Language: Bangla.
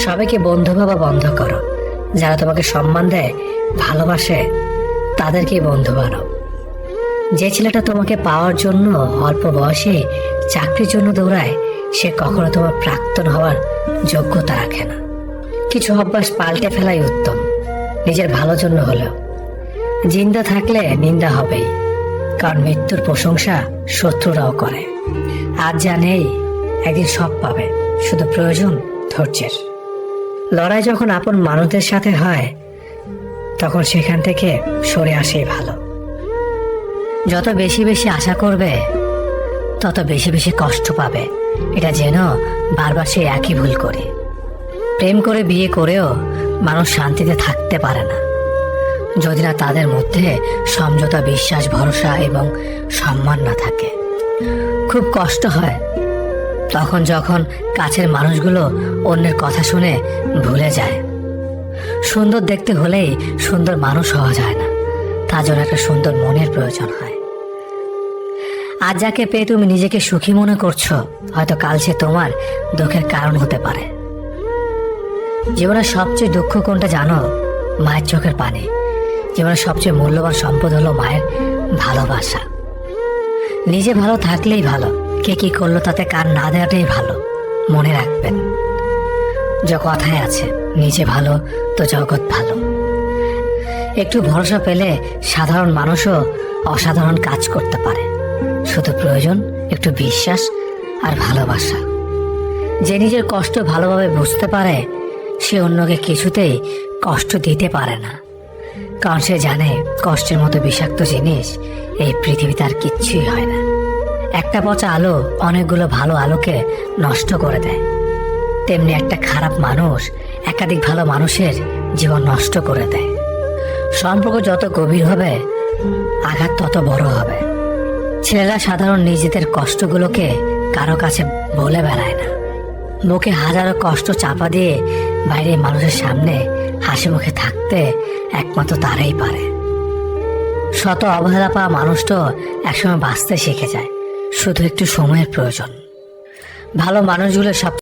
সবাইকে বন্ধু ভাবা বন্ধ করো। যারা তোমাকে সম্মান দেয়, ভালোবাসে, তাদেরকেই বন্ধু বানাও। যে ছেলেটা তোমাকে পাওয়ার জন্য অল্প বয়সে চাকরির জন্য দৌড়ায়, সে কখনো তোমার প্রাক্তন হওয়ার যোগ্যতা রাখে না। কিছু অভ্যাস পাল্টে ফেলাই উত্তম, নিজের ভালো জন্য হলেও। জিন্দা থাকলে নিন্দা হবেই, কারণ মৃত্যুর প্রশংসা শত্রুরাও করে। আজ যা নেই, একদিন সব পাবে, শুধু প্রয়োজন ধৈর্যের। লড়াই যখন আপন মানুষদের সাথে হয়, তখন সেখান থেকে সরে আসেই ভালো। যত বেশি বেশি আশা করবে, তত বেশি বেশি কষ্ট পাবে। এটা যেন বারবার সেই একই ভুল করি। প্রেম করে বিয়ে করেও মানুষ শান্তিতে থাকতে পারে না, যদি না তাদের মধ্যে সমঝোতা, বিশ্বাস, ভরসা এবং সম্মান না থাকে। খুব কষ্ট হয় তখন যখন কাছের মানুষগুলো অন্যের কথা শুনে ভুলে যায়। সুন্দর দেখতে হলেই সুন্দর মানুষ হওয়া যায় না, তার জন্য একটা সুন্দর মনের প্রয়োজন হয়। আজ যাকে পেয়ে তুমি নিজেকে সুখী মনে করছো, হয়তো কাল সে তোমার দুঃখের কারণ হতে পারে। জীবনের সবচেয়ে দুঃখ কোনটা জানো? মায়ের চোখের পানি। জীবনের সবচেয়ে মূল্যবান সম্পদ হলো মায়ের ভালোবাসা। নিজে ভালো থাকলেই ভালো, কে কি করলো তাতে কান না দেওয়াটাই ভালো। মনে রাখবেন, যে কথায় আছে, নিজে ভালো তো জগৎ ভালো। একটু ভরসা পেলে সাধারণ মানুষও অসাধারণ কাজ করতে পারে। শুধু প্রয়োজন একটু বিশ্বাস আর ভালোবাসা। যে নিজের কষ্ট ভালোভাবে বুঝতে পারে, সে অন্যকে কিছুতেই কষ্ট দিতে পারে না, কারণ সে জানে কষ্টের মতো বিষাক্ত জিনিস এই পৃথিবীতে আর কিচ্ছুই হয় না। একটা পচা আলো অনেকগুলো ভালো আলোকে নষ্ট করে দেয়, তেমনি একটা খারাপ মানুষ একাধিক ভালো মানুষের জীবন নষ্ট করে দেয়। সম্পর্ক যত গভীর হবে, আঘাত তত বড় হবে। ছেলেরা সাধারণ নিজেদের কষ্টগুলোকে কারো কাছে বলে বেড়ায় না। মুখে হাজারো কষ্ট চাপা দিয়ে বাইরে মানুষের সামনে হাসি মুখে থাকতে একমাত্র তারাই পারে। শত অবহেলা পাওয়া মানুষটা একসময় বাঁচতে শিখে যায়, শুধু একটু সময়ের প্রয়োজন। ভালো মানুষগুলো সব